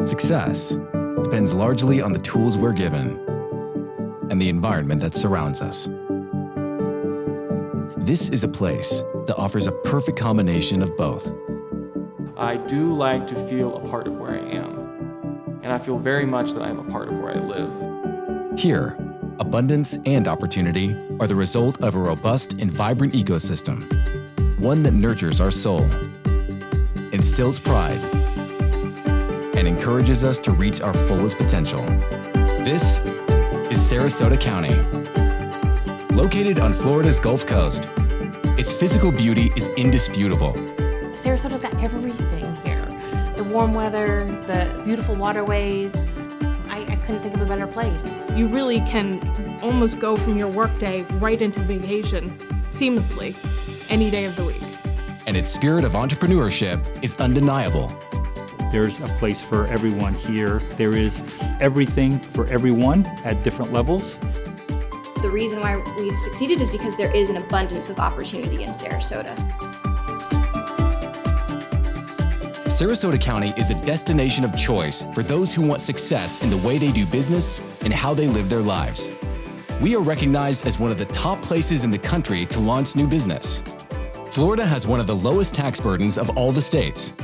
Success depends largely on the tools we're given and the environment that surrounds us. This is a place that offers a perfect combination of both. I do like to feel a part of where I am, and I feel very much that I am a part of where I live. Here, abundance and opportunity are the result of a robust and vibrant ecosystem, one that nurtures our soul, instills pride, and encourages us to reach our fullest potential. This is Sarasota County. Located on Florida's Gulf Coast, its physical beauty is indisputable. Sarasota's got everything here. The warm weather, the beautiful waterways. I couldn't think of a better place. You really can almost go from your workday right into vacation seamlessly any day of the week. And its spirit of entrepreneurship is undeniable. There's a place for everyone here. There is everything for everyone at different levels. The reason why we've succeeded is because there is an abundance of opportunity in Sarasota. Sarasota County is a destination of choice for those who want success in the way they do business and how they live their lives. We are recognized as one of the top places in the country to launch new business. Florida has one of the lowest tax burdens of all the states.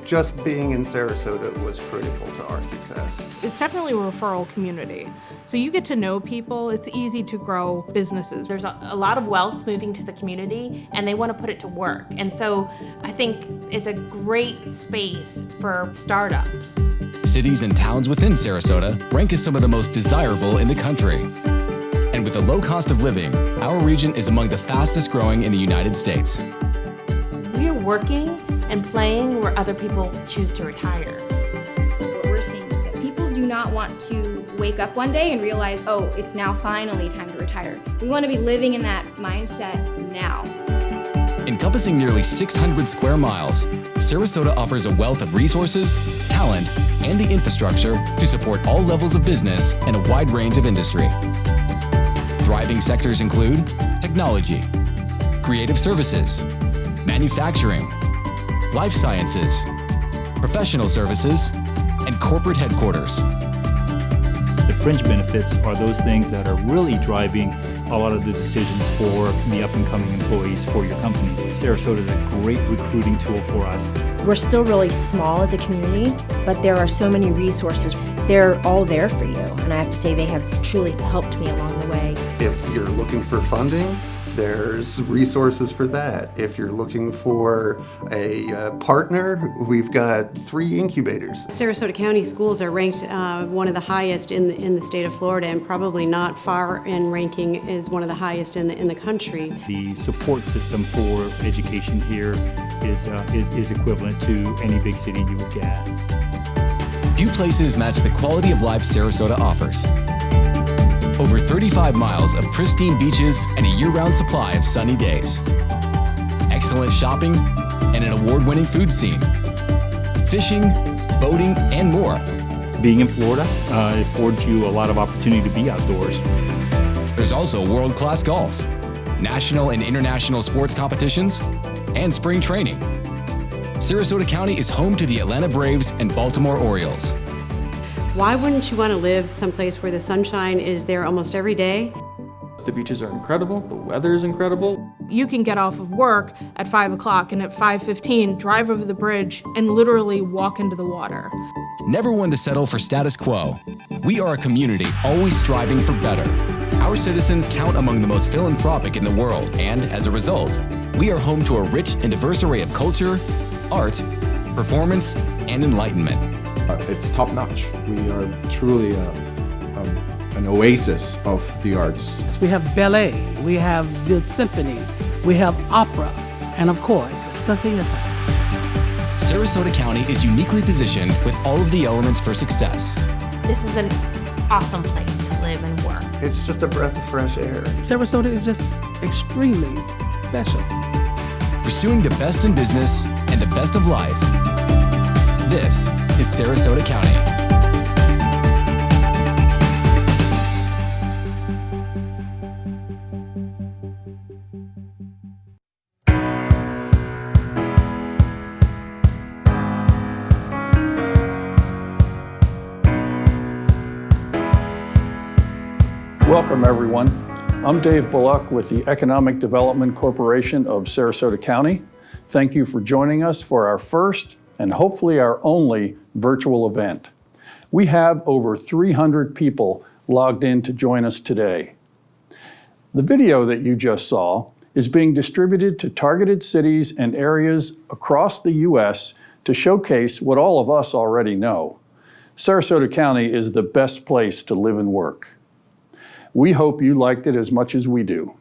Just being in Sarasota was critical to our success. It's definitely a referral community. So you get to know people. It's easy to grow businesses. There's a lot of wealth moving to the community, and they want to put it to work. And so I think it's a great space for startups. Cities and towns within Sarasota rank as some of the most desirable in the country. And with a low cost of living, our region is among the fastest growing in the United States. We are working and playing where other people choose to retire. What we're seeing is that people do not want to wake up one day and realize, oh, it's now finally time to retire. We want to be living in that mindset now. Encompassing nearly 600 square miles, Sarasota offers a wealth of resources, talent, and the infrastructure to support all levels of business and a wide range of industry. Thriving sectors include technology, creative services, manufacturing, life sciences, professional services, and corporate headquarters. The fringe benefits are those things that are really driving a lot of the decisions for the up-and-coming employees for your company. Sarasota is a great recruiting tool for us. We're still really small as a community, but there are so many resources. They're all there for you, and I have to say they have truly helped me along the way. If you're looking for funding, there's resources for that. If you're looking for a partner, we've got 3 incubators. Sarasota County schools are ranked one of the highest in the state of Florida, and probably not far in ranking is one of the highest in the country. The support system for education here is equivalent to any big city you would get. Few places match the quality of life Sarasota offers. Over 35 miles of pristine beaches and a year-round supply of sunny days. Excellent shopping and an award-winning food scene. Fishing, boating, and more. Being in Florida affords you a lot of opportunity to be outdoors. There's also world-class golf, national and international sports competitions, and spring training. Sarasota County is home to the Atlanta Braves and Baltimore Orioles. Why wouldn't you want to live someplace where the sunshine is there almost every day? The beaches are incredible, the weather is incredible. You can get off of work at 5 o'clock and at 5:15 drive over the bridge and literally walk into the water. Never one to settle for status quo. We are a community always striving for better. Our citizens count among the most philanthropic in the world, and as a result, we are home to a rich and diverse array of culture, art, performance, and enlightenment. It's top-notch. We are truly an oasis of the arts. We have ballet, we have the symphony, we have opera, and of course, the theater. Sarasota County is uniquely positioned with all of the elements for success. This is an awesome place to live and work. It's just a breath of fresh air. Sarasota is just extremely special. Pursuing the best in business and the best of life. This is Sarasota County. Welcome, everyone. I'm Dave Bullock with the Economic Development Corporation of Sarasota County. Thank you for joining us for our first and hopefully our only virtual event. We have over 300 people logged in to join us today. The video that you just saw is being distributed to targeted cities and areas across the U.S. to showcase what all of us already know. Sarasota County is the best place to live and work. We hope you liked it as much as we do.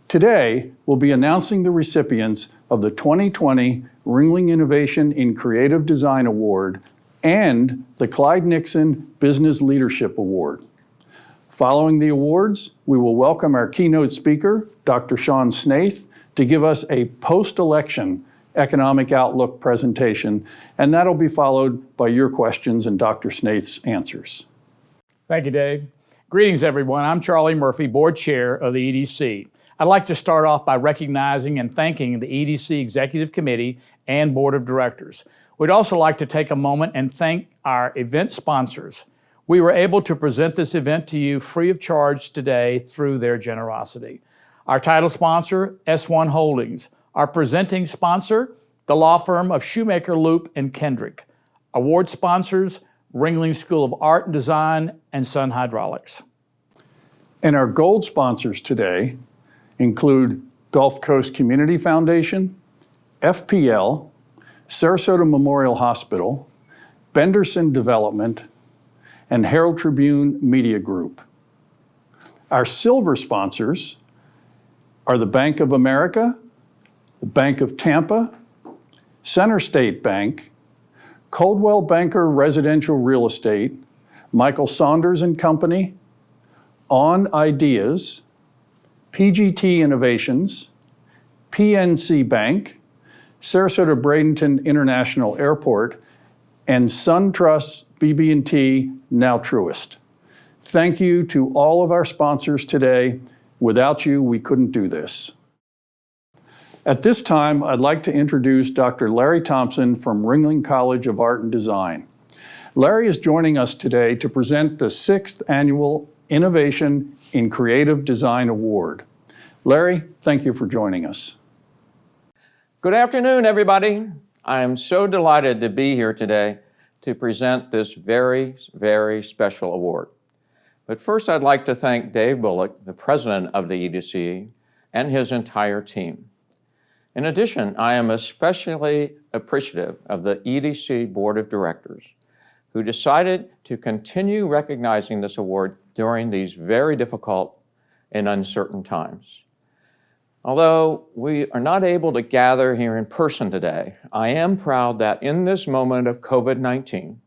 Today, we'll be announcing the recipients of the 2020 Ringling Innovation in Creative Design Award and the Clyde Nixon Business Leadership Award. Following the awards, we will welcome our keynote speaker, Dr. Sean Snaith, to give us a post-election economic outlook presentation, and that'll be followed by your questions and Dr. Snaith's answers. Thank you, Dave. Greetings, everyone. I'm Charlie Murphy, Board Chair of the EDC. I'd like to start off by recognizing and thanking the EDC Executive Committee and Board of Directors. We'd also like to take a moment and thank our event sponsors. We were able to present this event to you free of charge today through their generosity. Our title sponsor, S1 Holdings. Our presenting sponsor, the law firm of Shoemaker, Loop & Kendrick. Award sponsors, Ringling School of Art and Design and Sun Hydraulics. And our gold sponsors today include Gulf Coast Community Foundation, FPL, Sarasota Memorial Hospital, Benderson Development, and Herald Tribune Media Group. Our silver sponsors are the Bank of America, the Bank of Tampa, Center State Bank, Coldwell Banker Residential Real Estate, Michael Saunders and Company, On Ideas, PGT Innovations, PNC Bank, Sarasota Bradenton International Airport, and SunTrust BB&T, now Truist. Thank you to all of our sponsors today. Without you, we couldn't do this. At this time, I'd like to introduce Dr. Larry Thompson from Ringling College of Art and Design. Larry is joining us today to present the 6th Annual Innovation in Creative Design Award. Larry, thank you for joining us. Good afternoon, everybody. I am so delighted to be here today to present this very, very special award. But first, I'd like to thank Dave Bullock, the president of the EDC, and his entire team. In addition, I am especially appreciative of the EDC Board of Directors, who decided to continue recognizing this award during these very difficult and uncertain times. Although we are not able to gather here in person today, I am proud that in this moment of COVID-19,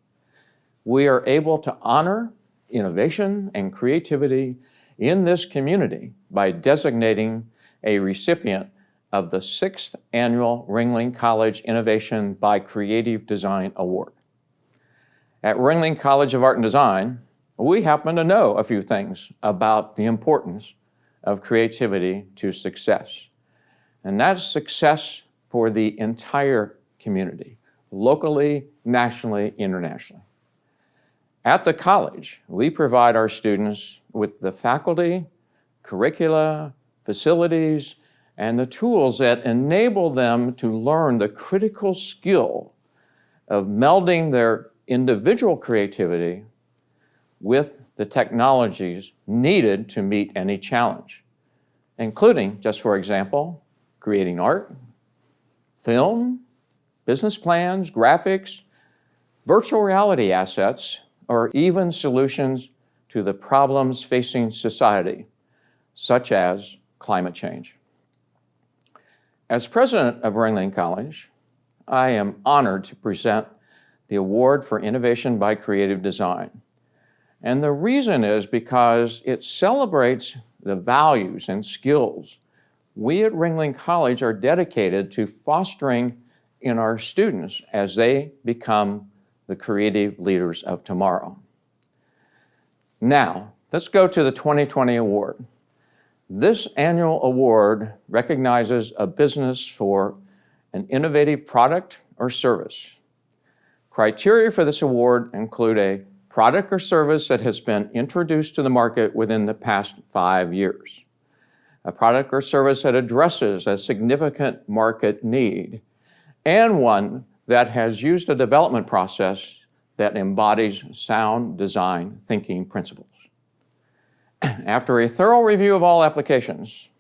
we are able to honor innovation and creativity in this community by designating a recipient of the 6th Annual Ringling College Innovation by Creative Design Award. At Ringling College of Art and Design, we happen to know a few things about the importance of creativity to success. And that's success for the entire community, locally, nationally, internationally. At the college, we provide our students with the faculty, curricula, facilities, and the tools that enable them to learn the critical skill of melding their individual creativity with the technologies needed to meet any challenge, including, just for example, creating art, film, business plans, graphics, virtual reality assets, or even solutions to the problems facing society, such as climate change. As president of Ringling College, I am honored to present the Award for Innovation by Creative Design. And the reason is because it celebrates the values and skills we at Ringling College are dedicated to fostering in our students as they become the creative leaders of tomorrow. Now, let's go to the 2020 award. This annual award recognizes a business for an innovative product or service. Criteria for this award include a product or service that has been introduced to the market within the past 5 years, a product or service that addresses a significant market need, and one that has used a development process that embodies sound design thinking principles. After a thorough review of all applications,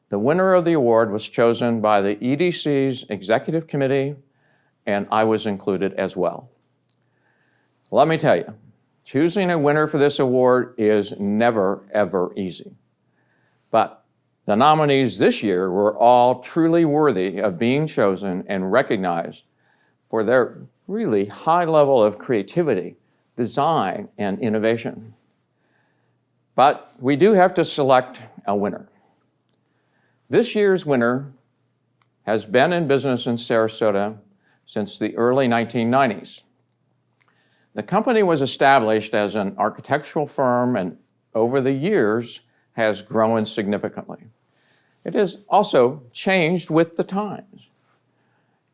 the winner of the award was chosen by the EDC's Executive Committee, and I was included as well. Let me tell you, choosing a winner for this award is never, ever easy. But the nominees this year were all truly worthy of being chosen and recognized for their really high level of creativity, design, and innovation. But we do have to select a winner. This year's winner has been in business in Sarasota since the early 1990s. The company was established as an architectural firm and over the years has grown significantly. It has also changed with the times.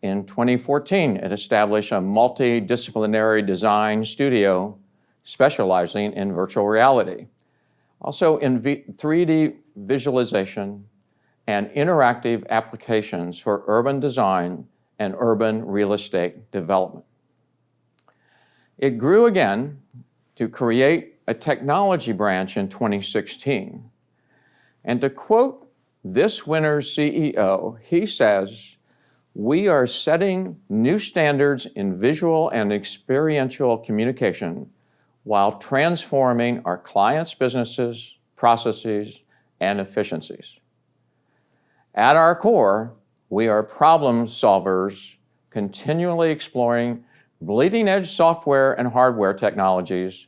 In 2014, it established a multidisciplinary design studio specializing in virtual reality, also in 3D visualization and interactive applications for urban design and urban real estate development. It grew again to create a technology branch in 2016. And to quote this winner's CEO, he says, "We are setting new standards in visual and experiential communication while transforming our clients' businesses, processes, and efficiencies. At our core, we are problem solvers, continually exploring bleeding-edge software and hardware technologies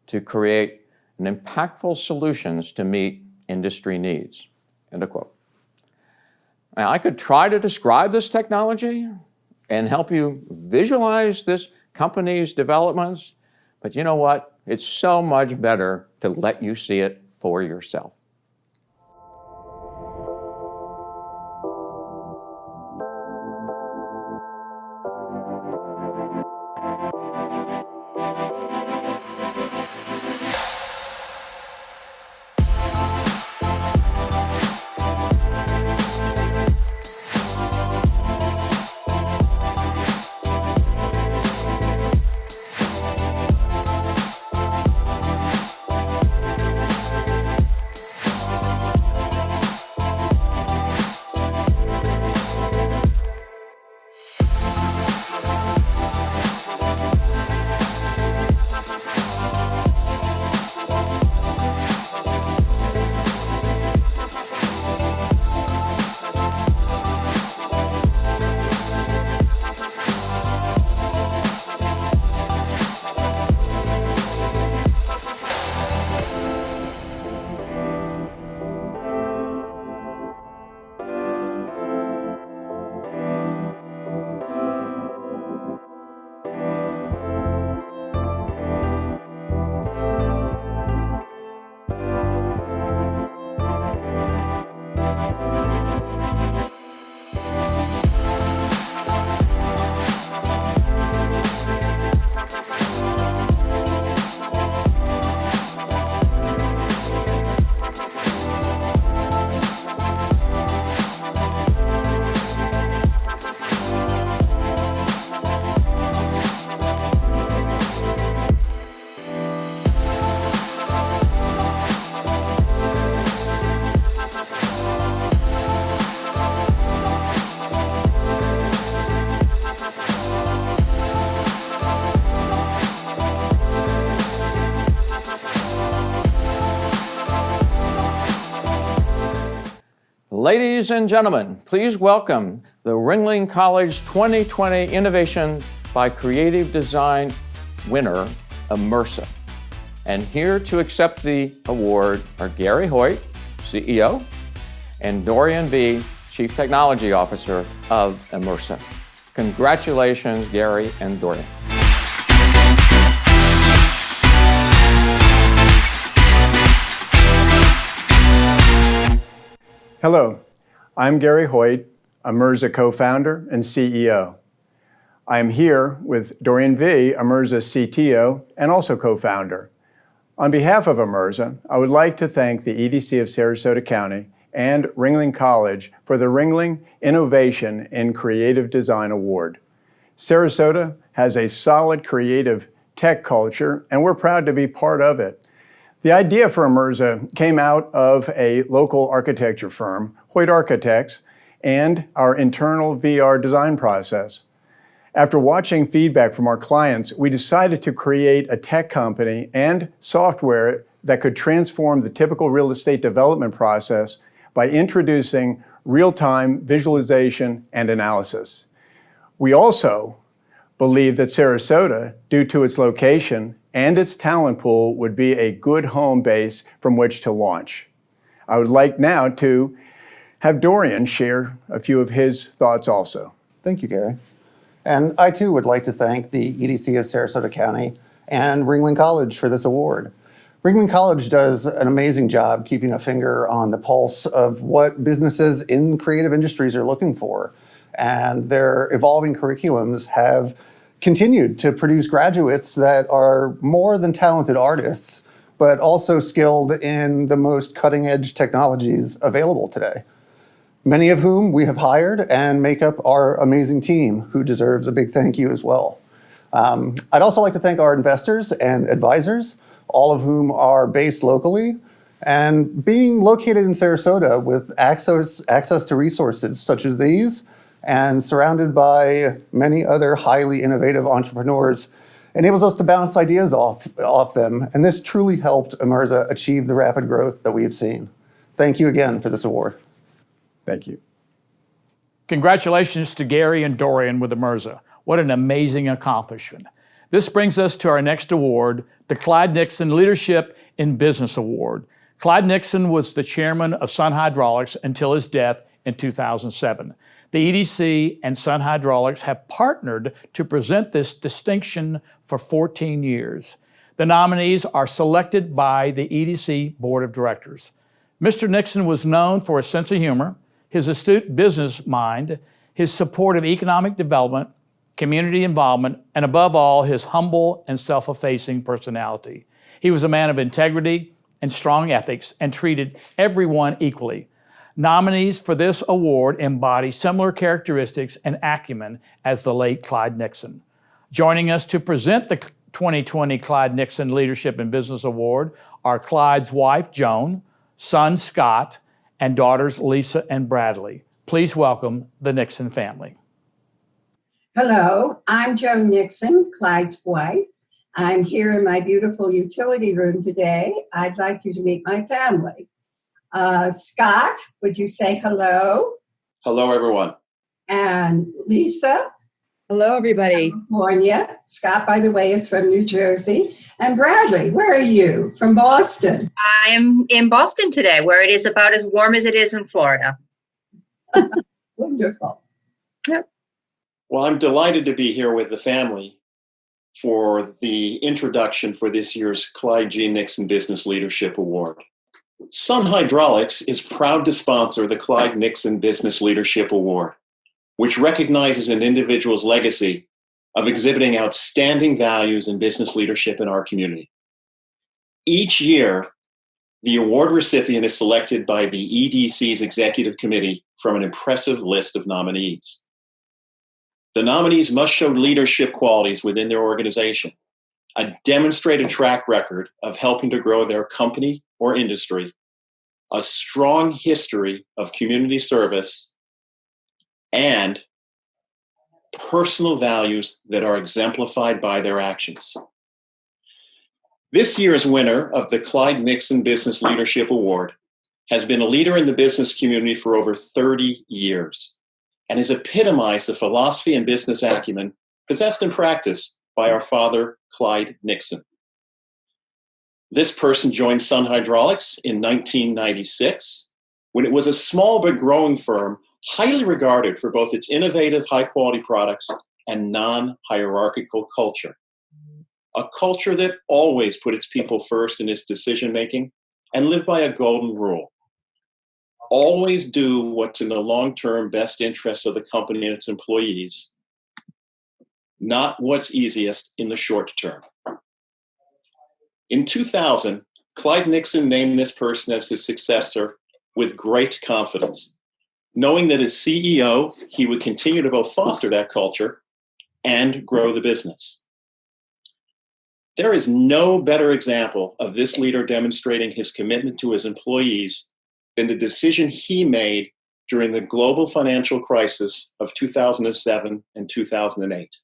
to create impactful solutions to meet industry needs." End of quote. Now, I could try to describe this technology and help you visualize this company's developments, but you know what? It's so much better to let you see it for yourself. Ladies and gentlemen, please welcome the Ringling College 2020 Innovation by Creative Design winner, Immersa. And here to accept the award are Gary Hoyt, CEO, and Dorian V., Chief Technology Officer of Immersa. Congratulations, Gary and Dorian. Hello, I'm Gary Hoyt, Immersa co-founder and CEO. I am here with Dorian V., Emerza's CTO and also co-founder. On behalf of Emerza, I would like to thank the EDC of Sarasota County and Ringling College for the Ringling Innovation in Creative Design Award. Sarasota has a solid creative tech culture, and we're proud to be part of it. The idea for Emerza came out of a local architecture firm, Hoyt Architects, and our internal VR design process. After watching feedback from our clients, we decided to create a tech company and software that could transform the typical real estate development process by introducing real-time visualization and analysis. We also believe that Sarasota, due to its location and its talent pool, would be a good home base from which to launch. I would like now to have Dorian share a few of his thoughts also. Thank you, Gary. And I too would like to thank the EDC of Sarasota County and Ringling College for this award. Ringling College does an amazing job keeping a finger on the pulse of what businesses in creative industries are looking for. And their evolving curriculums have continued to produce graduates that are more than talented artists, but also skilled in the most cutting-edge technologies available today, many of whom we have hired and make up our amazing team, who deserves a big thank you as well. I'd also like to thank our investors and advisors, all of whom are based locally, and being located in Sarasota with access to resources such as these, and surrounded by many other highly innovative entrepreneurs, enables us to bounce ideas off them, and this truly helped Emerza achieve the rapid growth that we have seen. Thank you again for this award. Thank you. Congratulations to Gary and Dorian with Emerza. What an amazing accomplishment. This brings us to our next award, the Clyde Nixon Leadership in Business Award. Clyde Nixon was the chairman of Sun Hydraulics until his death in 2007. The EDC and Sun Hydraulics have partnered to present this distinction for 14 years. The nominees are selected by the EDC Board of Directors. Mr. Nixon was known for his sense of humor, his astute business mind, his support of economic development, community involvement, and above all, his humble and self-effacing personality. He was a man of integrity and strong ethics and treated everyone equally. Nominees for this award embody similar characteristics and acumen as the late Clyde Nixon. Joining us to present the 2020 Clyde Nixon Leadership in Business Award are Clyde's wife, Joan, son, Scott, and daughters Lisa and Bradley. Please welcome the Nixon family. Hello, I'm Joan Nixon, Clyde's wife. I'm here in my beautiful utility room today. I'd like you to meet my family. Scott, would you say hello? Hello, everyone. And Lisa. Hello, everybody. California. Scott, by the way, is from New Jersey. And Bradley, where are you? From Boston. I am in Boston today, where it is about as warm as it is in Florida. Wonderful. Yep. Well, I'm delighted to be here with the family for the introduction for this year's Clyde G. Nixon Business Leadership Award. Sun Hydraulics is proud to sponsor the Clyde Nixon Business Leadership Award, which recognizes an individual's legacy of exhibiting outstanding values in business leadership in our community. Each year, the award recipient is selected by the EDC's Executive Committee from an impressive list of nominees. The nominees must show leadership qualities within their organization, a demonstrated track record of helping to grow their company or industry, a strong history of community service, and personal values that are exemplified by their actions. This year's winner of the Clyde Nixon Business Leadership Award has been a leader in the business community for over 30 years and has epitomized the philosophy and business acumen possessed and practiced by our father, Clyde Nixon. This person joined Sun Hydraulics in 1996 when it was a small but growing firm highly regarded for both its innovative, high-quality products and non-hierarchical culture. A culture that always put its people first in its decision-making and lived by a golden rule. Always do what's in the long-term best interests of the company and its employees, not what's easiest in the short term. In 2000, Clyde Nixon named this person as his successor with great confidence, knowing that as CEO, he would continue to both foster that culture and grow the business. There is no better example of this leader demonstrating his commitment to his employees than the decision he made during the global financial crisis of 2007 and 2008.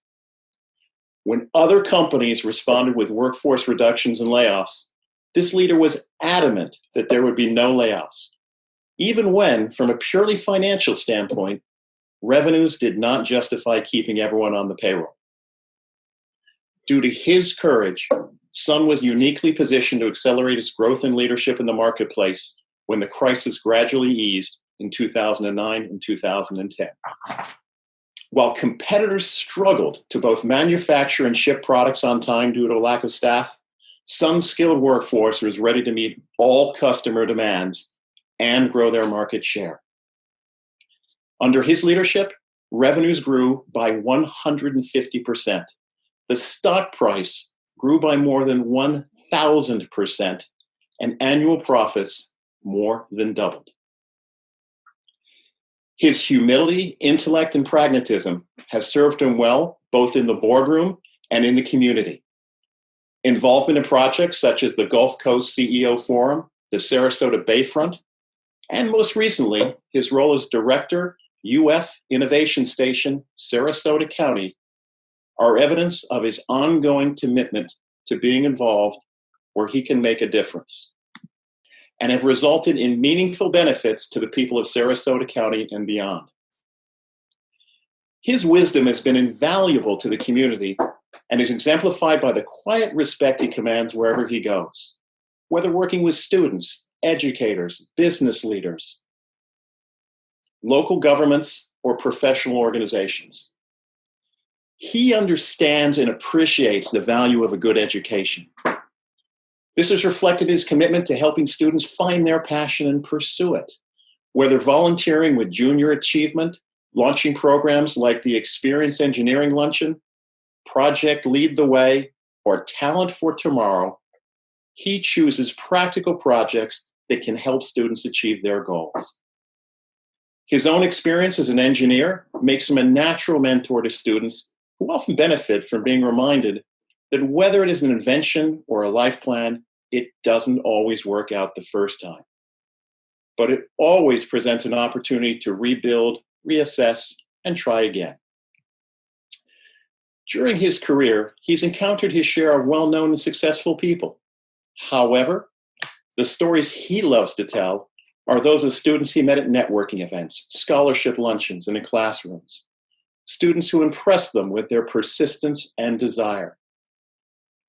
When other companies responded with workforce reductions and layoffs, this leader was adamant that there would be no layoffs, even when, from a purely financial standpoint, revenues did not justify keeping everyone on the payroll. Due to his courage, Sun was uniquely positioned to accelerate its growth and leadership in the marketplace when the crisis gradually eased in 2009 and 2010. While competitors struggled to both manufacture and ship products on time due to a lack of staff, Sun's skilled workforce was ready to meet all customer demands and grow their market share. Under his leadership, revenues grew by 150%. The stock price grew by more than 1,000%, and annual profits more than doubled. His humility, intellect, and pragmatism has served him well, both in the boardroom and in the community. Involvement in projects such as the Gulf Coast CEO Forum, the Sarasota Bayfront, and most recently, his role as Director, UF Innovation Station, Sarasota County, are evidence of his ongoing commitment to being involved where he can make a difference, and have resulted in meaningful benefits to the people of Sarasota County and beyond. His wisdom has been invaluable to the community and is exemplified by the quiet respect he commands wherever he goes, whether working with students, educators, business leaders, local governments, or professional organizations. He understands and appreciates the value of a good education. This is reflected in his commitment to helping students find their passion and pursue it, whether volunteering with Junior Achievement, launching programs like the Experience Engineering Luncheon, Project Lead the Way, or Talent for Tomorrow. He chooses practical projects that can help students achieve their goals. His own experience as an engineer makes him a natural mentor to students who often benefit from being reminded that whether it is an invention or a life plan, it doesn't always work out the first time. But it always presents an opportunity to rebuild, reassess, and try again. During his career, he's encountered his share of well-known and successful people. However, the stories he loves to tell are those of students he met at networking events, scholarship luncheons, and in classrooms. Students who impress them with their persistence and desire.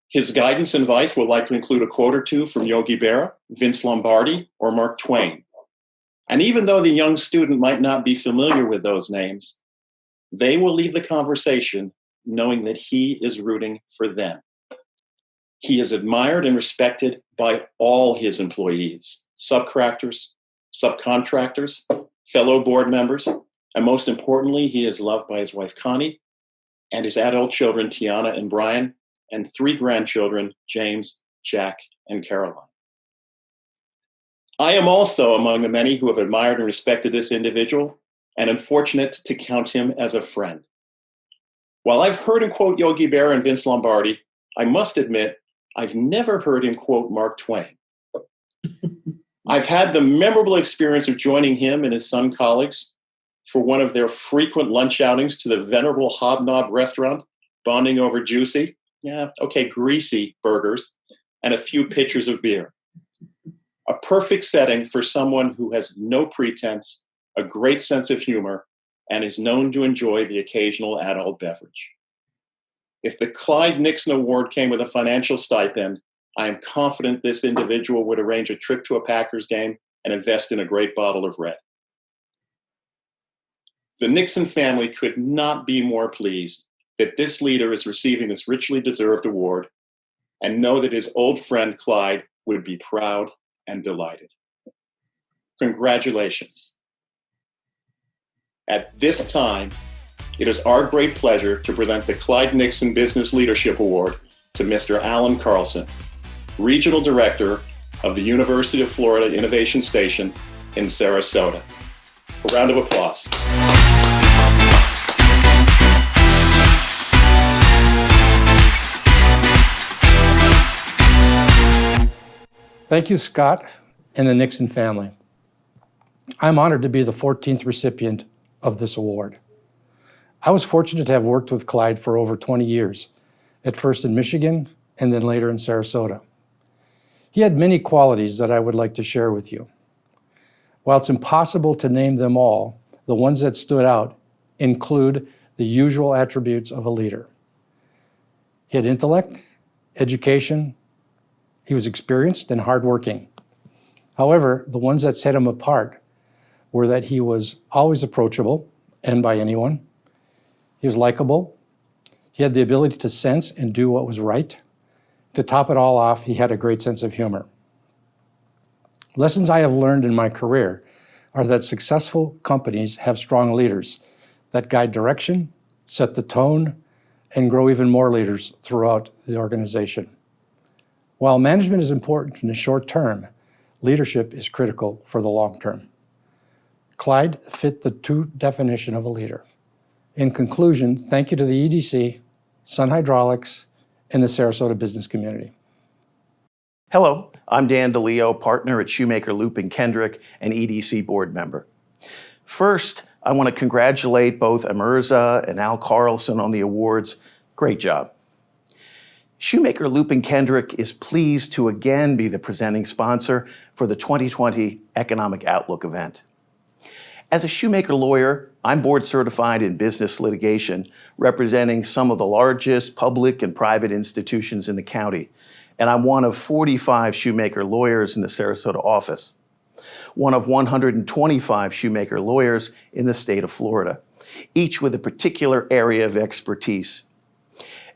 His guidance and advice will likely include a quote or two from Yogi Berra, Vince Lombardi, or Mark Twain. And even though the young student might not be familiar with those names, they will leave the conversation knowing that he is rooting for them. He is admired and respected by all his employees, subcontractors, fellow board members, and most importantly, he is loved by his wife, Connie, and his adult children, Tiana and Brian, and 3 grandchildren, James, Jack, and Caroline. I am also among the many who have admired and respected this individual, and am fortunate to count him as a friend. While I've heard him quote Yogi Berra and Vince Lombardi, I must admit, I've never heard him quote Mark Twain. I've had the memorable experience of joining him and his son colleagues for one of their frequent lunch outings to the venerable Hobnob restaurant, bonding over juicy, greasy burgers and a few pitchers of beer. A perfect setting for someone who has no pretense, a great sense of humor, and is known to enjoy the occasional adult beverage. If the Clyde Nixon Award came with a financial stipend, I am confident this individual would arrange a trip to a Packers game and invest in a great bottle of red. The Nixon family could not be more pleased that this leader is receiving this richly deserved award, and know that his old friend Clyde would be proud and delighted. Congratulations. At this time, it is our great pleasure to present the Clyde Nixon Business Leadership Award to Mr. Alan Carlson, Regional Director of the University of Florida Innovation Station in Sarasota. A round of applause. Thank you, Scott and the Nixon family. I'm honored to be the 14th recipient of this award. I was fortunate to have worked with Clyde for over 20 years, at first in Michigan and then later in Sarasota. He had many qualities that I would like to share with you. While it's impossible to name them all, the ones that stood out include the usual attributes of a leader. He had intellect, education. He was experienced and hardworking. However, the ones that set him apart were that he was always approachable, and by anyone. He was likable. He had the ability to sense and do what was right. To top it all off, he had a great sense of humor. Lessons I have learned in my career are that successful companies have strong leaders that guide direction, set the tone, and grow even more leaders throughout the organization. While management is important in the short term, leadership is critical for the long term. Clyde fit the true definition of a leader. In conclusion, thank you to the EDC, Sun Hydraulics, and the Sarasota business community. Hello, I'm Dan DeLeo, partner at Shoemaker Loop & Kendrick and EDC board member. First, I want to congratulate both Amirza and Al Carlson on the awards. Great job. Shoemaker Loop & Kendrick is pleased to again be the presenting sponsor for the 2020 Economic Outlook event. As a Shoemaker lawyer, I'm board certified in business litigation, representing some of the largest public and private institutions in the county, and I'm one of 45 Shoemaker lawyers in the Sarasota office, one of 125 Shoemaker lawyers in the state of Florida, each with a particular area of expertise.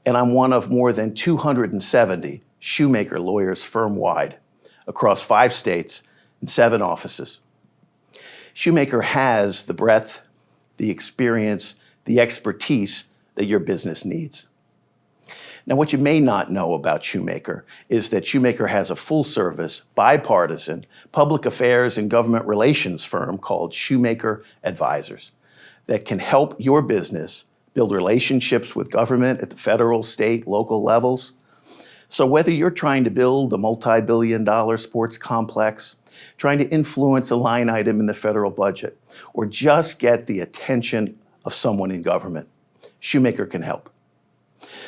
And I'm one of more than 270 Shoemaker lawyers firm-wide across 5 states and 7 offices. Shoemaker has the breadth, the experience, the expertise that your business needs. Now, what you may not know about Shoemaker is that Shoemaker has a full-service, bipartisan, public affairs and government relations firm called Shoemaker Advisors that can help your business build relationships with government at the federal, state, local levels. So whether you're trying to build a multi-billion-dollar sports complex, trying to influence a line item in the federal budget, or just get the attention of someone in government, Shoemaker can help.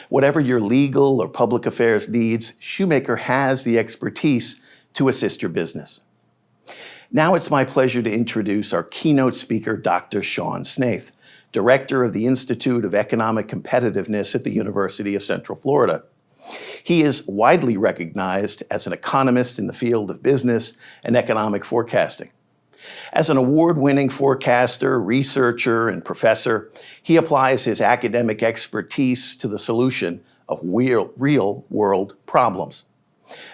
Whatever your legal or public affairs needs, Shoemaker has the expertise to assist your business. Now it's my pleasure to introduce our keynote speaker, Dr. Sean Snaith, Director of the Institute of Economic Competitiveness at the University of Central Florida. He is widely recognized as an economist in the field of business and economic forecasting. As an award-winning forecaster, researcher, and professor, he applies his academic expertise to the solution of real-world problems.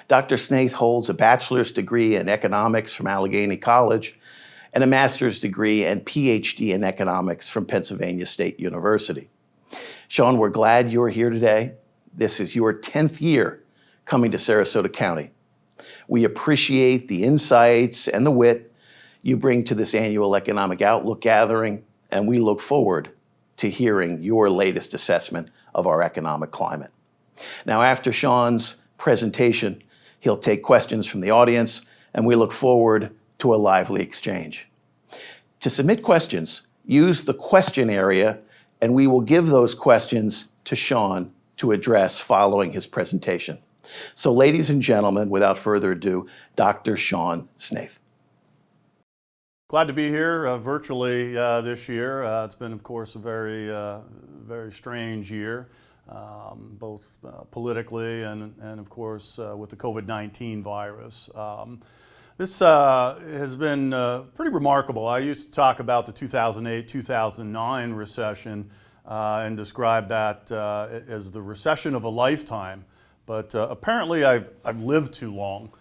Dr. Snaith holds a bachelor's degree in economics from Allegheny College and a master's degree and PhD in economics from Pennsylvania State University. Sean, we're glad you're here today. This is your 10th year coming to Sarasota County. We appreciate the insights and the wit you bring to this annual Economic Outlook gathering, and we look forward to hearing your latest assessment of our economic climate. Now, after Sean's presentation, he'll take questions from the audience, and we look forward to a lively exchange. To submit questions, use the question area, and we will give those questions to Sean to address following his presentation. So ladies and gentlemen, without further ado, Dr. Sean Snaith. Glad to be here virtually this year. It's been, of course, a very strange year, both politically and of course, with the COVID-19 virus. This has been pretty remarkable. I used to talk about the 2008-2009 recession and describe that as the recession of a lifetime. But apparently I've lived too long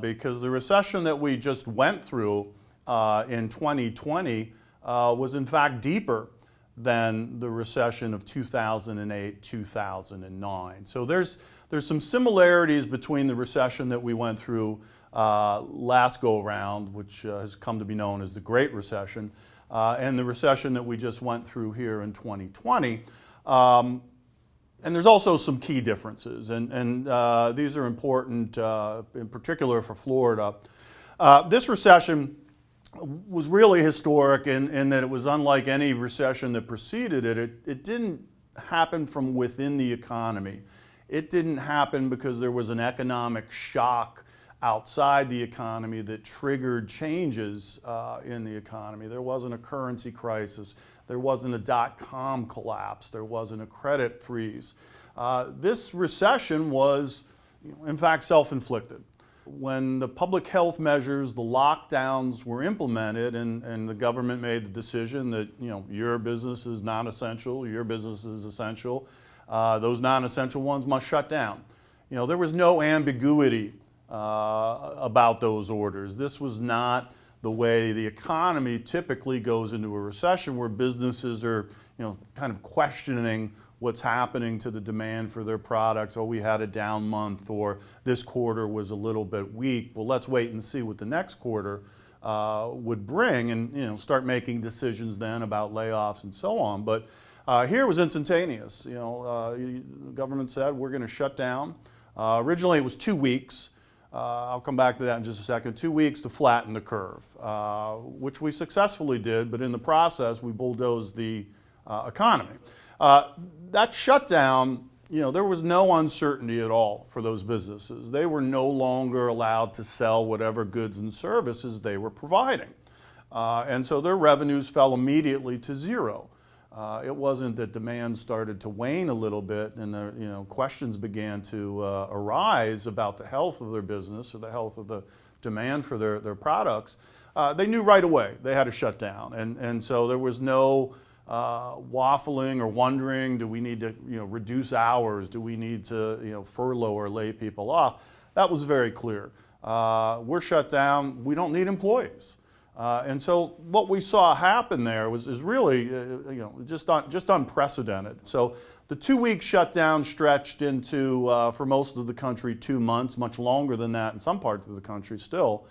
because the recession that we just went through in 2020 was in fact deeper than the recession of 2008, 2009. So there's some similarities between the recession that we went through last go-around, which has come to be known as the Great Recession, and the recession that we just went through here in 2020. And there's also some key differences, and these are important in particular for Florida. This recession was really historic in that it was unlike any recession that preceded it. It didn't happen from within the economy. It didn't happen because there was an economic shock outside the economy that triggered changes in the economy. There wasn't a currency crisis. There wasn't a dot-com collapse. There wasn't a credit freeze. This recession was, in fact, self-inflicted. When the public health measures, the lockdowns were implemented and the government made the decision that, your business is not essential, your business is essential, those non-essential ones must shut down. There was no ambiguity about those orders. This was not the way the economy typically goes into a recession, where businesses are, kind of questioning what's happening to the demand for their products. Oh, we had a down month, or this quarter was a little bit weak. Well, let's wait and see what the next quarter would bring, and start making decisions then about layoffs and so on. But here it was instantaneous. The government said we're going to shut down. Originally it was 2 weeks. I'll come back to that in just a second. 2 weeks to flatten the curve, which we successfully did, but in the process we bulldozed the economy. That shutdown, there was no uncertainty at all for those businesses. They were no longer allowed to sell whatever goods and services they were providing. And so their revenues fell immediately to zero. It wasn't that demand started to wane a little bit and questions began to arise about the health of their business or the health of the demand for their products. They knew right away they had to shut down. And so there was no waffling or wondering, do we need to reduce hours? Do we need to furlough or lay people off? That was very clear. We're shut down. We don't need employees. And so what we saw happen there is really just unprecedented. So the 2-week shutdown stretched into, for most of the country, 2 months, much longer than that in some parts of the country still.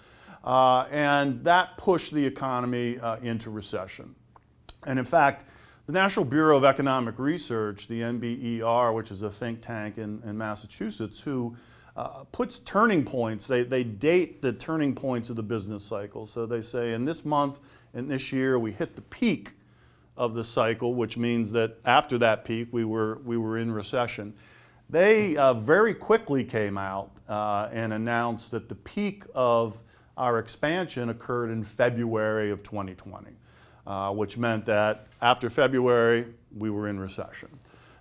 And that pushed the economy into recession. And in fact, the National Bureau of Economic Research, the NBER, which is a think tank in Massachusetts, who puts turning points, they date the turning points of the business cycle. So they say in this month and this year we hit the peak of the cycle, which means that after that peak we were in recession. They very quickly came out and announced that the peak of our expansion occurred in February of 2020. Which meant that after February, we were in recession.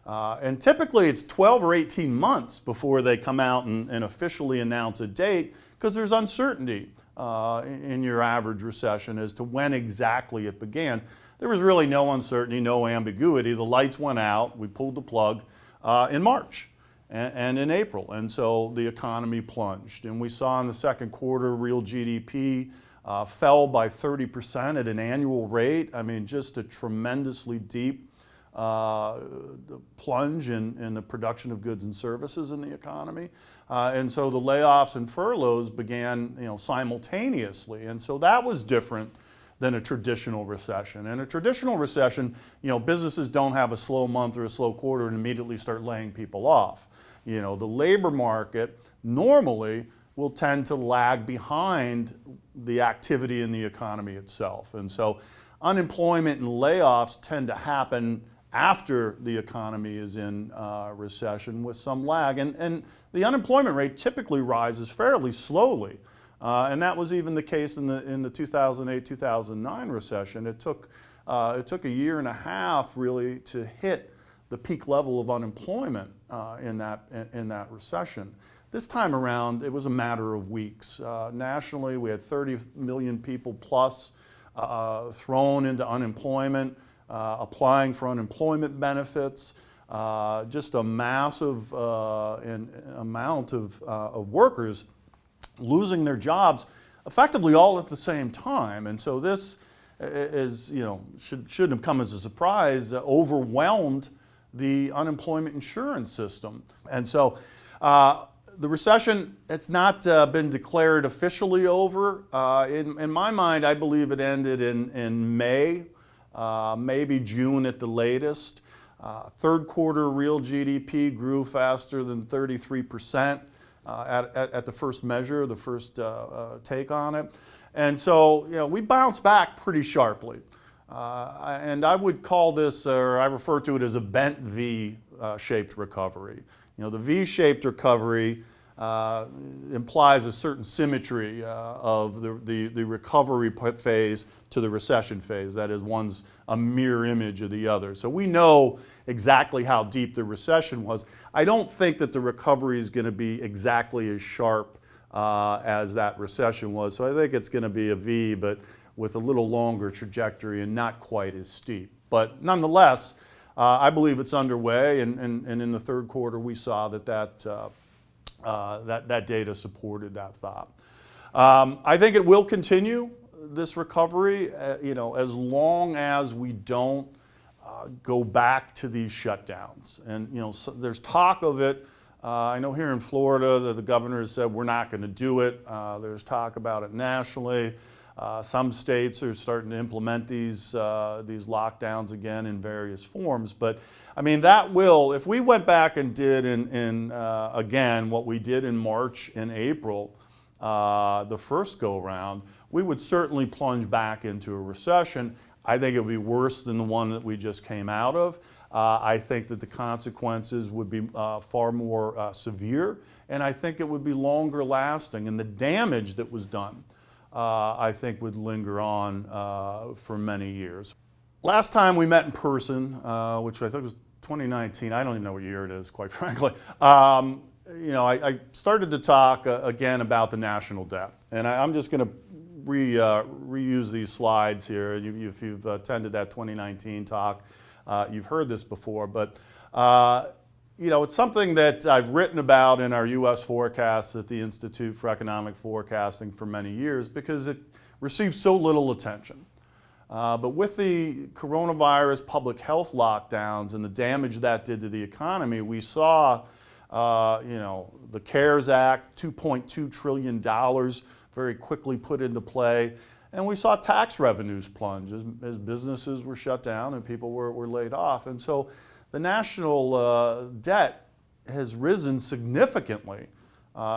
And typically it's 12 or 18 months before they come out and officially announce a date, because there's uncertainty in your average recession as to when exactly it began. There was really no uncertainty, no ambiguity. The lights went out. We pulled the plug in March and in April. And so the economy plunged. And we saw in the second quarter real GDP fell by 30% at an annual rate. I mean, just a tremendously deep plunge in the production of goods and services in the economy. And so the layoffs and furloughs began, simultaneously. And so that was different than a traditional recession. In a traditional recession, businesses don't have a slow month or a slow quarter and immediately start laying people off. The labor market normally will tend to lag behind the activity in the economy itself. And so unemployment and layoffs tend to happen after the economy is in recession with some lag. And the unemployment rate typically rises fairly slowly. And that was even the case in the 2008-2009 recession. It took a year and a half really to hit the peak level of unemployment in that recession. This time around, it was a matter of weeks. Nationally, we had 30 million people plus thrown into unemployment, applying for unemployment benefits, just a massive amount of workers losing their jobs effectively all at the same time. And so this, shouldn't have come as a surprise, overwhelmed the unemployment insurance system. And so the recession, it's not been declared officially over. In my mind, I believe it ended in May, maybe June at the latest. Third quarter real GDP grew faster than 33% at the first measure, the first take on it. And so, we bounced back pretty sharply. And I would call this, or I refer to it as a bent V-shaped recovery. The V-shaped recovery implies a certain symmetry of the recovery phase to the recession phase. That is, one's a mirror image of the other. So we know exactly how deep the recession was. I don't think that the recovery is going to be exactly as sharp as that recession was. So I think it's going to be a V, but with a little longer trajectory and not quite as steep. But nonetheless, I believe it's underway, and in the third quarter we saw that data supported that thought. I think it will continue, this recovery, as long as we don't go back to these shutdowns. And so there's talk of it. I know here in Florida that the governor has said we're not going to do it. There's talk about it nationally. Some states are starting to implement these lockdowns again in various forms. But I mean, that will, if we went back and did again what we did in March and April, the first go round, we would certainly plunge back into a recession. I think it would be worse than the one that we just came out of. I think that the consequences would be far more severe, and I think it would be longer lasting, and the damage that was done I think would linger on for many years. Last time we met in person, which I think was 2019, I don't even know what year it is, quite frankly, I started to talk again about the national debt. And I'm just going to reuse these slides here. If you've attended that 2019 talk, you've heard this before. But it's something that I've written about in our U.S. forecasts at the Institute for Economic Forecasting for many years because it receives so little attention. But with the coronavirus public health lockdowns and the damage that did to the economy, we saw, the CARES Act, $2.2 trillion very quickly put into play. And we saw tax revenues plunge as businesses were shut down and people were laid off. And so the national debt has risen significantly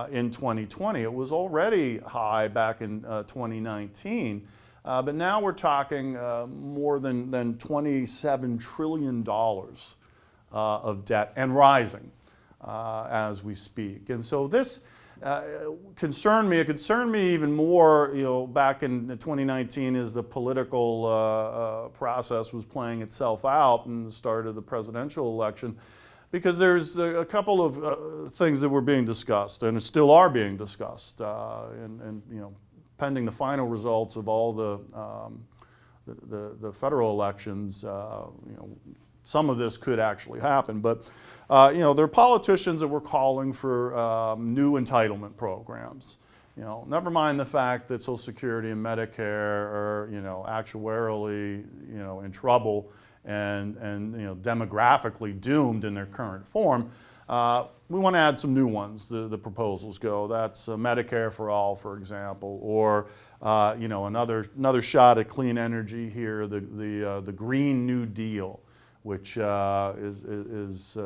in 2020. It was already high back in 2019. But now we're talking more than $27 trillion of debt and rising as we speak. And so this concerned me. It concerned me even more, back in 2019 as the political process was playing itself out in the start of the presidential election, because there's a couple of things that were being discussed and still are being discussed, and pending the final results of all the federal elections, some of this could actually happen. But there are politicians that were calling for new entitlement programs. Never mind the fact that Social Security and Medicare are, actuarially, in trouble and demographically doomed in their current form. We want to add some new ones. The proposals go. That's Medicare for all, for example, or another shot at clean energy here. The Green New Deal, which is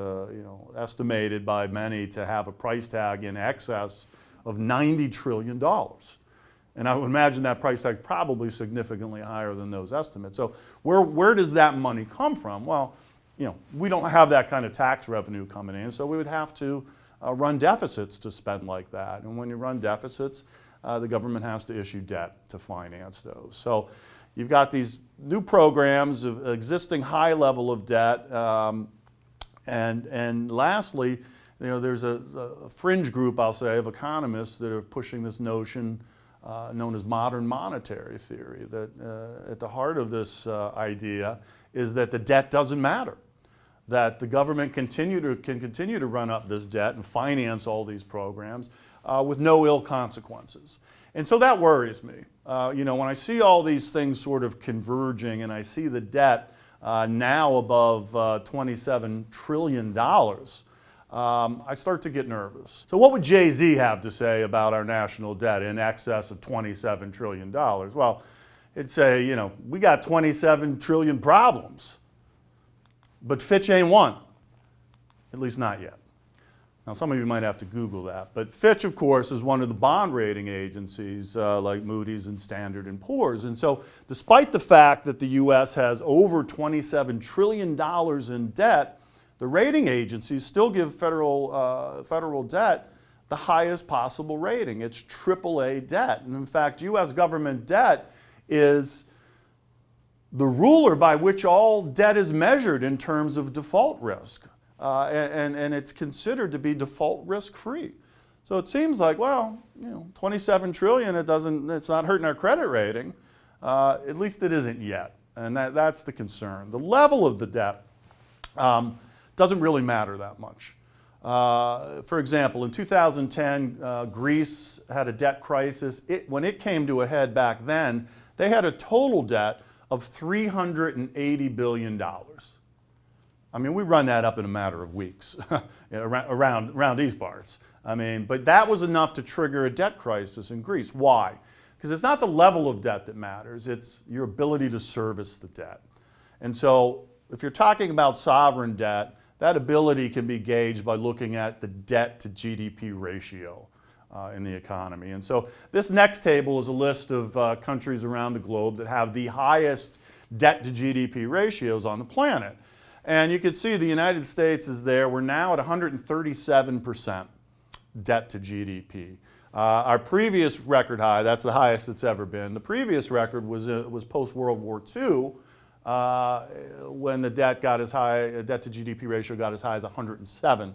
estimated by many to have a price tag in excess of $90 trillion. And I would imagine that price tag is probably significantly higher than those estimates. So where does that money come from? Well, we don't have that kind of tax revenue coming in, so we would have to run deficits to spend like that. And when you run deficits, the government has to issue debt to finance those. So you've got these new programs of existing high level of debt, and lastly, there's a fringe group, I'll say, of economists that are pushing this notion known as modern monetary theory, that at the heart of this idea is that the debt doesn't matter, that the government can continue to run up this debt and finance all these programs with no ill consequences. And so that worries me. You know, when I see all these things sort of converging and I see the debt now above $27 trillion, I start to get nervous. So what would Jay-Z have to say about our national debt in excess of $27 trillion? Well, it'd say, you know, we got 27 trillion problems, but Fitch ain't one, at least not yet. Now, some of you might have to Google that, but Fitch, of course, is one of the bond rating agencies like Moody's and Standard & Poor's. And so despite the fact that the U.S. has over $27 trillion in debt, the rating agencies still give federal debt the highest possible rating. It's AAA debt. And in fact, U.S. government debt is the ruler by which all debt is measured in terms of default risk. And it's considered to be default risk-free. So it seems like, well, you know, 27 trillion, it's not hurting our credit rating. At least it isn't yet. And that's the concern. The level of the debt doesn't really matter that much. For example, in 2010, Greece had a debt crisis. When it came to a head back then, they had a total debt of $380 billion. I mean, we run that up in a matter of weeks around these parts. I mean, but that was enough to trigger a debt crisis in Greece. Why? Because it's not the level of debt that matters, it's your ability to service the debt. And so if you're talking about sovereign debt, that ability can be gauged by looking at the debt to GDP ratio in the economy. And so this next table is a list of countries around the globe that have the highest debt to GDP ratios on the planet. And you can see the United States is there. We're now at 137% debt to GDP. Our previous record high, that's the highest it's ever been. The previous record was post-World War II, when the debt to GDP ratio got as high as 107%.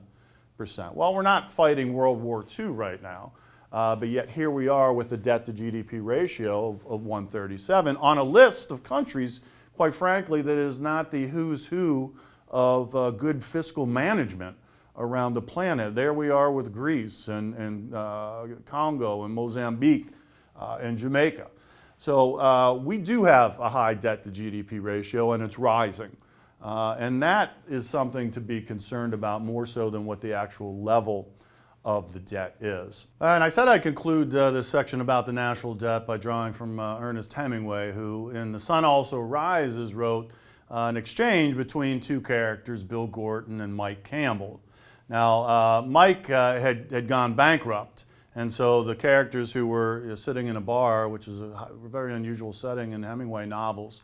Well, we're not fighting World War II right now, but yet here we are with the debt to GDP ratio of 137 on a list of countries, quite frankly, that is not the who's who of good fiscal management around the planet. There we are with Greece and Congo and Mozambique and Jamaica. So we do have a high debt to GDP ratio, and it's rising. And that is something to be concerned about more so than what the actual level of the debt is. And I said I'd conclude this section about the national debt by drawing from Ernest Hemingway, who in The Sun Also Rises wrote an exchange between two characters, Bill Gorton and Mike Campbell. Now, Mike had gone bankrupt, and so the characters who were sitting in a bar, which is a very unusual setting in Hemingway novels,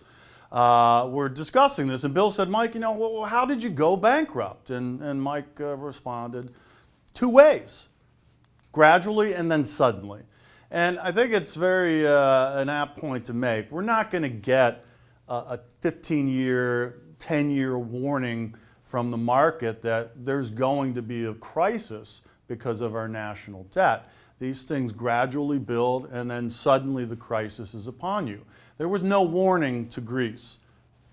were discussing this. And Bill said, Mike, you know, well, how did you go bankrupt? And Mike responded, two ways, gradually and then suddenly. And I think it's very an apt point to make. We're not going to get a 15-year, 10-year warning from the market that there's going to be a crisis because of our national debt. These things gradually build, and then suddenly the crisis is upon you. There was no warning to Greece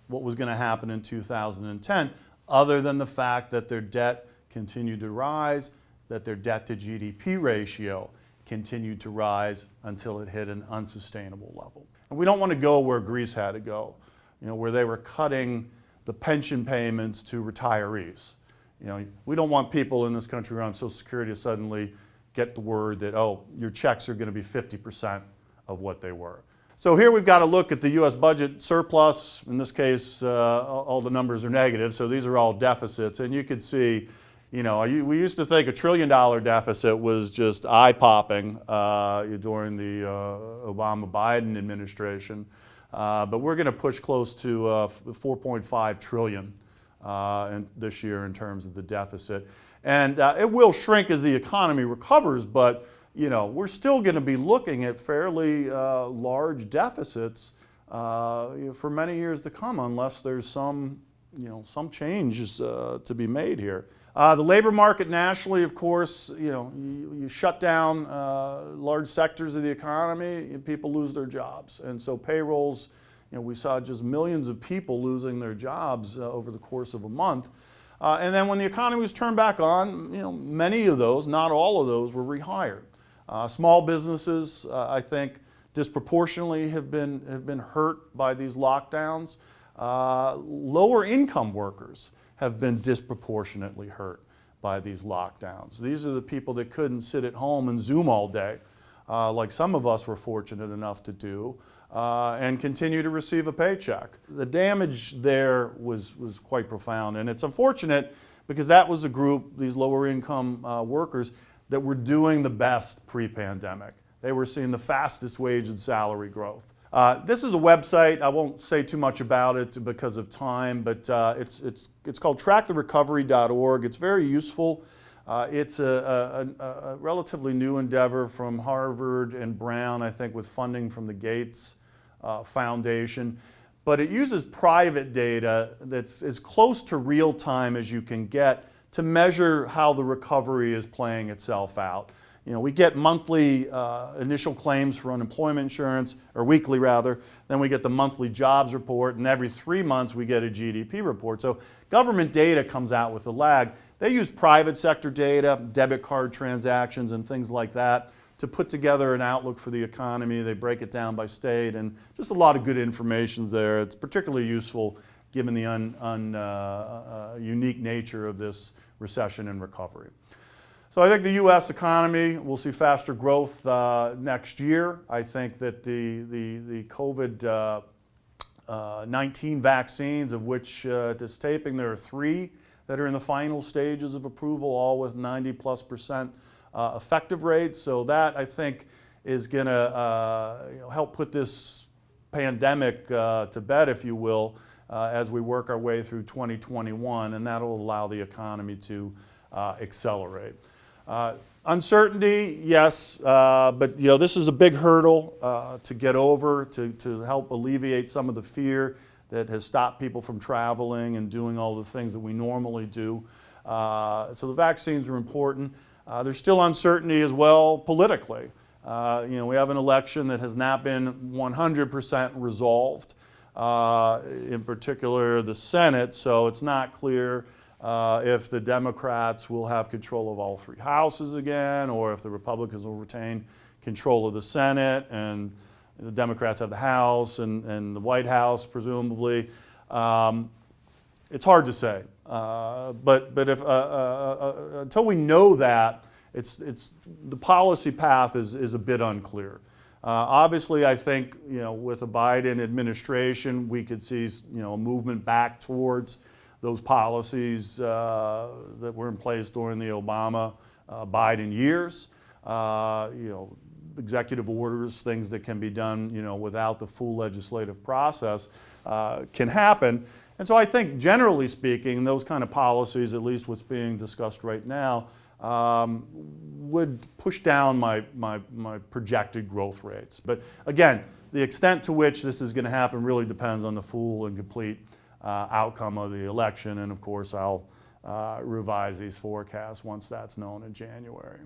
what was going to happen in 2010, other than the fact that their debt continued to rise, that their debt to GDP ratio continued to rise until it hit an unsustainable level. And we don't want to go where Greece had to go, you know, where they were cutting the pension payments to retirees. You know, we don't want people in this country around Social Security to suddenly get the word that, oh, your checks are going to be 50% of what they were. So here we've got to look at the U.S. budget surplus. In this case, all the numbers are negative, so these are all deficits. And you could see, you know, we used to think $1 trillion deficit was just eye-popping during the Obama-Biden administration. But we're going to push close to 4.5 trillion this year in terms of the deficit. And it will shrink as the economy recovers, but you know, we're still going to be looking at fairly large deficits for many years to come, unless there's some changes to be made here. The labor market nationally, of course, you know, you shut down large sectors of the economy, people lose their jobs. And so payrolls, you know, we saw just millions of people losing their jobs over the course of a month. And then when the economy was turned back on, you know, many of those, not all of those, were rehired. Small businesses, I think, disproportionately have been hurt by these lockdowns. Lower income workers have been disproportionately hurt by these lockdowns. These are the people that couldn't sit at home and Zoom all day, like some of us were fortunate enough to do, and continue to receive a paycheck. The damage there was quite profound, and it's unfortunate because that was a group, these lower income workers, that were doing the best pre-pandemic. They were seeing the fastest wage and salary growth. This is a website. I won't say too much about it because of time, but it's called tracktherecovery.org. It's very useful. It's a relatively new endeavor from Harvard and Brown, I think, with funding from the Gates Foundation. But it uses private data that's as close to real time as you can get to measure how the recovery is playing itself out. You know, we get monthly initial claims for unemployment insurance, or weekly rather, then we get the monthly jobs report, and every 3 months we get a GDP report. So government data comes out with a lag. They use private sector data, debit card transactions and things like that to put together an outlook for the economy. They break it down by state, and just a lot of good information there. It's particularly useful given the unique nature of this recession and recovery. So I think the U.S. economy will see faster growth next year. I think that the COVID-19 vaccines, of which at this taping there are 3 that are in the final stages of approval, all with 90+% effective rates. So that, I think, is going to help put this pandemic to bed, if you will, as we work our way through 2021, and that'll allow the economy to accelerate. Uncertainty, yes, but this is a big hurdle to get over, to help alleviate some of the fear that has stopped people from traveling and doing all the things that we normally do. So the vaccines are important. There's still uncertainty as well politically. We have an election that has not been 100% resolved, in particular the Senate, so it's not clear if the Democrats will have control of all 3 houses again, or if the Republicans will retain control of the Senate and the Democrats have the House and the White House, presumably. It's hard to say, but if until we know that, the policy path is a bit unclear. Obviously, I think with a Biden administration, we could see a movement back towards those policies that were in place during the Obama Biden years. Executive orders, things that can be done without the full legislative process can happen. And so I think generally speaking, those kind of policies, at least what's being discussed right now, would push down my projected growth rates. But again, the extent to which this is going to happen really depends on the full and complete outcome of the election. And of course, I'll revise these forecasts once that's known in January.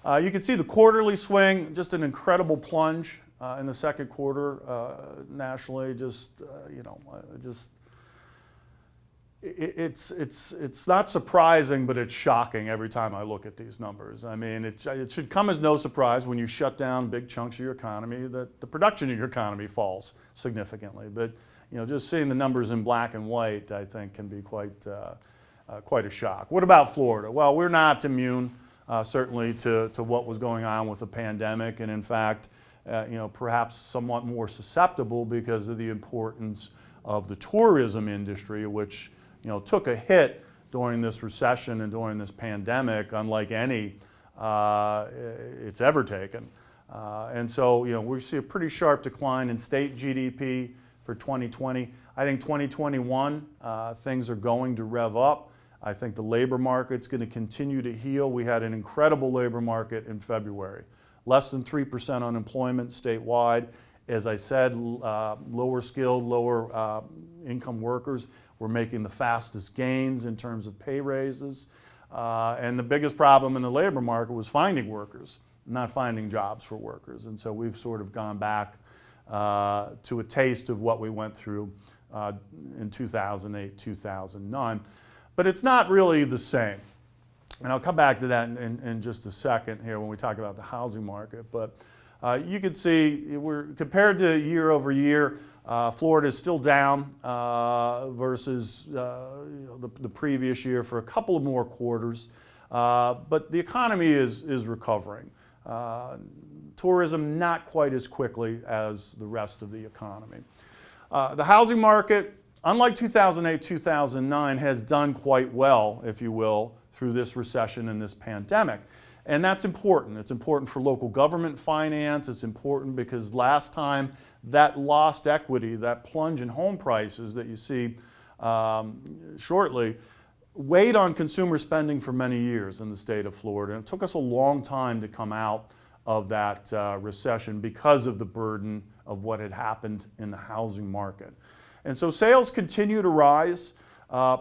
You can see the quarterly swing, just an incredible plunge in the second quarter nationally. It's not surprising, but it's shocking every time I look at these numbers. I mean, it should come as no surprise when you shut down big chunks of your economy that the production of your economy falls significantly. But just seeing the numbers in black and white, I think, can be quite a shock. What about Florida? Well, we're not immune, certainly, to what was going on with the pandemic, and in fact, perhaps somewhat more susceptible because of the importance of the tourism industry, which took a hit during this recession and during this pandemic, unlike any it's ever taken. And so, we see a pretty sharp decline in state GDP for 2020. I think 2021, things are going to rev up. I think the labor market's going to continue to heal. We had an incredible labor market in February. Less than 3% unemployment statewide. As I said, lower skilled, lower income workers were making the fastest gains in terms of pay raises. And the biggest problem in the labor market was finding workers, not finding jobs for workers. And so we've sort of gone back to a taste of what we went through in 2008, 2009. But it's not really the same. And I'll come back to that in just a second here when we talk about the housing market. But you can see we're compared to year over year, Florida is still down versus the previous year for a couple of more quarters. But the economy is recovering. Tourism not quite as quickly as the rest of the economy. The housing market, unlike 2008, 2009, has done quite well, if you will, through this recession and this pandemic. And that's important. It's important for local government finance. It's important because last time that lost equity, that plunge in home prices that you see shortly, weighed on consumer spending for many years in the state of Florida. And it took us a long time to come out of that recession because of the burden of what had happened in the housing market. And so sales continue to rise.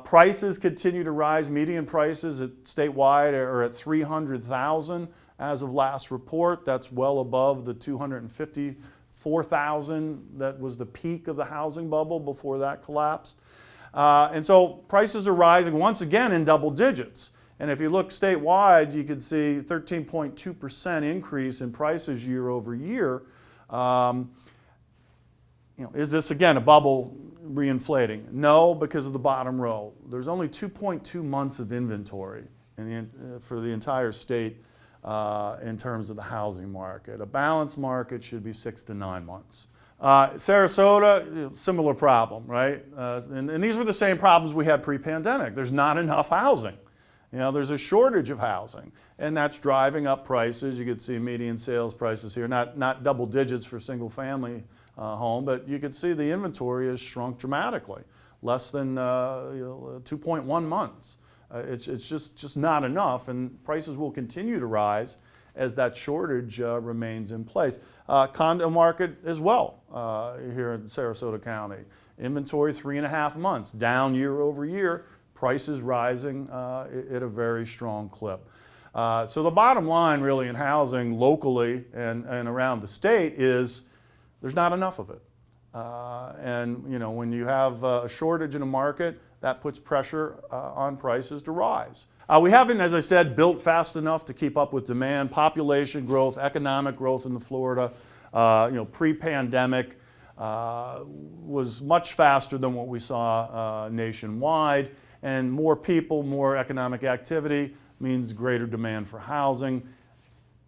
Prices continue to rise. Median prices statewide are at $300,000 as of last report. That's well above the $254,000 that was the peak of the housing bubble before that collapsed. And so prices are rising once again in double digits. And if you look statewide, you can see 13.2% increase in prices year over year. Is this again a bubble reinflating? No, because of the bottom row. There's only 2.2 months of inventory for the entire state in terms of the housing market. A balanced market should be 6 to 9 months. Sarasota, similar problem, right? And these were the same problems we had pre-pandemic. There's not enough housing. There's a shortage of housing, and that's driving up prices. You could see median sales prices here, not double digits for single family home, but you could see the inventory has shrunk dramatically, less than 2.1 months. It's just not enough, and prices will continue to rise as that shortage remains in place. Condo market as well here in Sarasota County. Inventory 3.5 months, down year over year. Prices rising at a very strong clip. So the bottom line really in housing locally and around the state is there's not enough of it. And when you have a shortage in a market, that puts pressure on prices to rise. We haven't, as I said, built fast enough to keep up with demand. Population growth, economic growth in Florida, pre-pandemic was much faster than what we saw nationwide. And more people, more economic activity means greater demand for housing.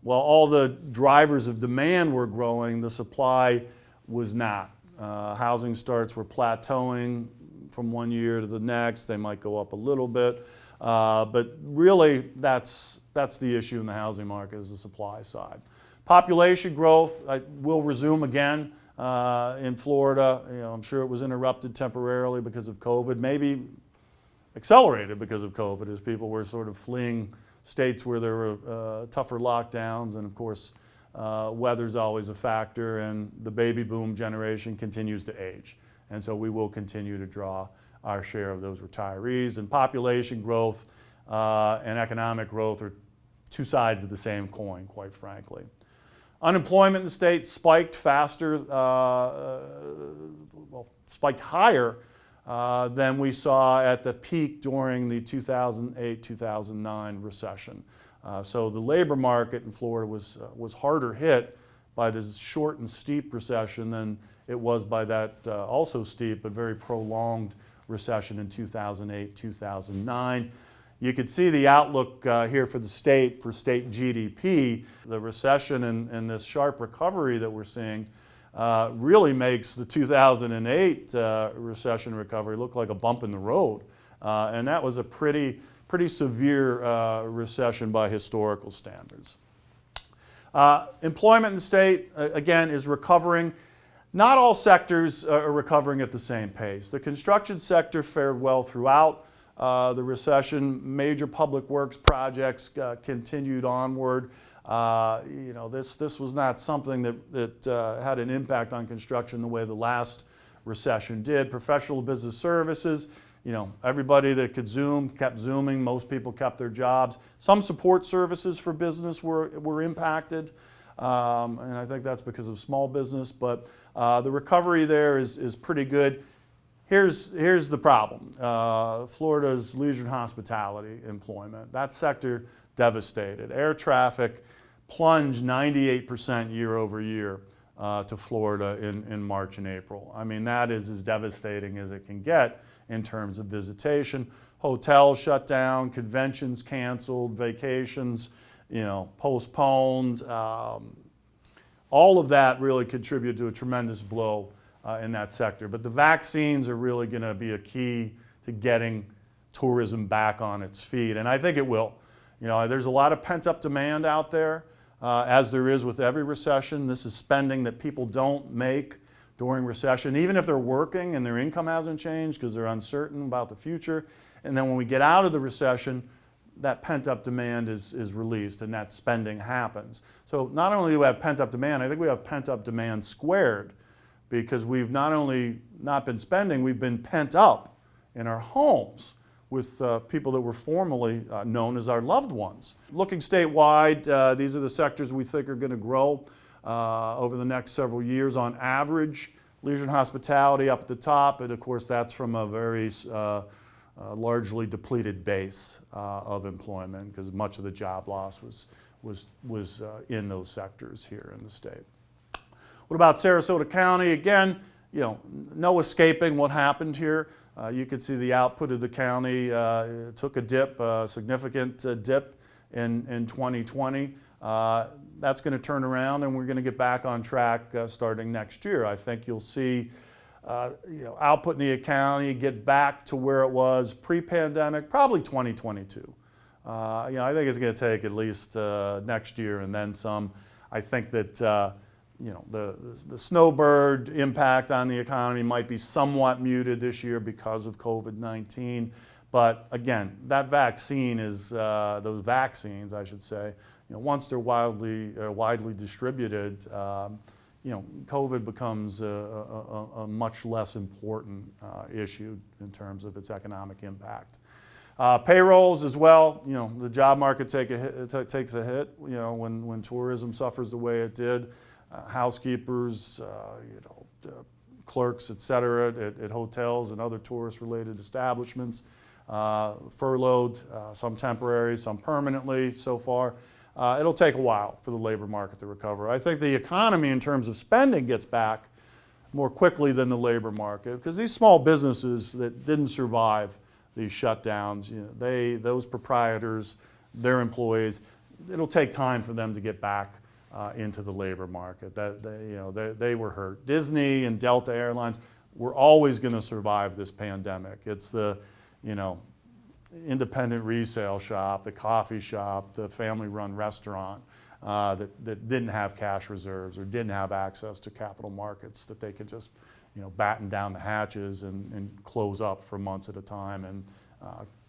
While all the drivers of demand were growing, the supply was not. Housing starts were plateauing from one year to the next. They might go up a little bit. But really, that's the issue in the housing market is the supply side. Population growth will resume again in Florida. I'm sure it was interrupted temporarily because of COVID, maybe accelerated because of COVID as people were sort of fleeing states where there were tougher lockdowns, and of course weather's always a factor, and the baby boom generation continues to age, and so we will continue to draw our share of those retirees. And population growth and economic growth are two sides of the same coin, quite frankly. Unemployment in the state spiked faster, spiked higher than we saw at the peak during the 2008-2009 recession. So the labor market in Florida was harder hit by this short and steep recession than it was by that also steep but very prolonged recession in 2008-2009. You could see the outlook here for the state, for state GDP. The recession and this sharp recovery that we're seeing really makes the 2008 recession recovery look like a bump in the road. And that was a pretty severe recession by historical standards. Employment in the state, again, is recovering. Not all sectors are recovering at the same pace. The construction sector fared well throughout the recession. Major public works projects continued onward. This was not something that had an impact on construction the way the last recession did. Professional business services, everybody that could Zoom kept Zooming. Most people kept their jobs. Some support services for business were impacted, and I think that's because of small business, but the recovery there is pretty good. Here's the problem. Florida's leisure and hospitality employment, that sector devastated. Air traffic plunged 98% year over year to Florida in March and April. I mean, that is as devastating as it can get in terms of visitation. Hotels shut down, conventions canceled, vacations, postponed. All of that really contributed to a tremendous blow in that sector. But the vaccines are really going to be a key to getting tourism back on its feet, and I think it will. There's a lot of pent-up demand out there, as there is with every recession. This is spending that people don't make during recession, even if they're working and their income hasn't changed because they're uncertain about the future. And then when we get out of the recession, that pent-up demand is released and that spending happens. So not only do we have pent-up demand, I think we have pent-up demand squared, because we've not only not been spending, we've been pent up in our homes with people that were formerly known as our loved ones. Looking statewide, these are the sectors we think are going to grow over the next several years. On average, leisure and hospitality up at the top, and of course that's from a very largely depleted base of employment, because much of the job loss was in those sectors here in the state. What about Sarasota County? Again, no escaping what happened here. You could see the output of the county took a dip, a significant dip in 2020. That's going to turn around, and we're going to get back on track starting next year. I think you'll see output in the county get back to where it was pre-pandemic, probably 2022. I think it's going to take at least next year and then some. I think that the snowbird impact on the economy might be somewhat muted this year because of COVID-19. But again, that vaccine is, those vaccines, I should say, once they're widely distributed, COVID becomes a much less important issue in terms of its economic impact. Payrolls as well, the job market takes a hit, when tourism suffers the way it did. Housekeepers, clerks, et cetera, at hotels and other tourist-related establishments, furloughed, some temporary, some permanently so far. It'll take a while for the labor market to recover. I think the economy in terms of spending gets back more quickly than the labor market, because these small businesses that didn't survive these shutdowns, those proprietors, their employees, it'll take time for them to get back into the labor market. They were hurt. Disney and Delta Airlines were always going to survive this pandemic. It's the independent resale shop, the coffee shop, the family-run restaurant that didn't have cash reserves or didn't have access to capital markets that they could just batten down the hatches and close up for months at a time and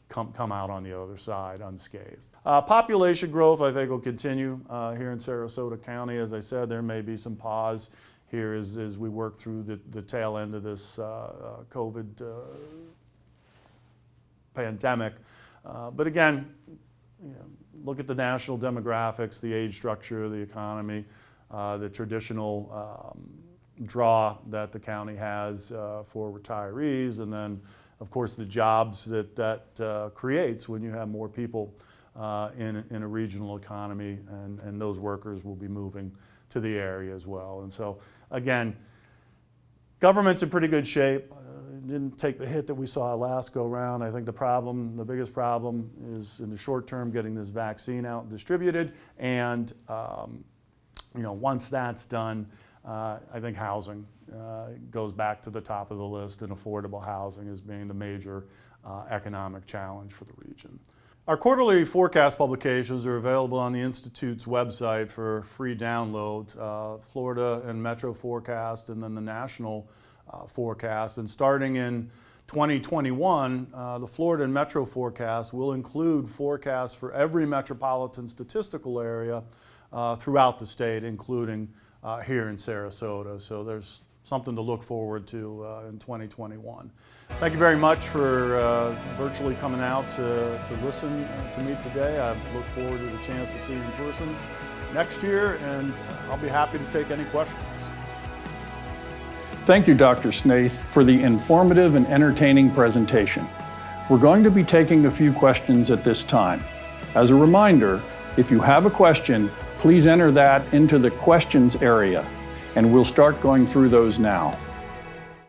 come out on the other side unscathed. Population growth, I think, will continue here in Sarasota County. As I said, there may be some pause here as we work through the tail end of this COVID pandemic. But again, look at the national demographics, the age structure of the economy, the traditional draw that the county has for retirees, and then of course the jobs that creates when you have more people in a regional economy, and those workers will be moving to the area as well. And so again, government's in pretty good shape. Didn't take the hit that we saw last go round. I think the biggest problem is in the short term getting this vaccine out and distributed, and once that's done, I think housing goes back to the top of the list, and affordable housing as being the major economic challenge for the region. Our quarterly forecast publications are available on the Institute's website for free download, Florida and Metro forecast, and then the national forecast. And starting in 2021, the Florida and Metro forecast will include forecasts for every metropolitan statistical area throughout the state, including here in Sarasota. So there's something to look forward to in 2021. Thank you very much for virtually coming out to listen to me today. I look forward to the chance to see you in person next year, and I'll be happy to take any questions. Thank you, Dr. Snaith, for the informative and entertaining presentation. We're going to be taking a few questions at this time. As a reminder, if you have a question, please enter that into the questions area, and we'll start going through those now.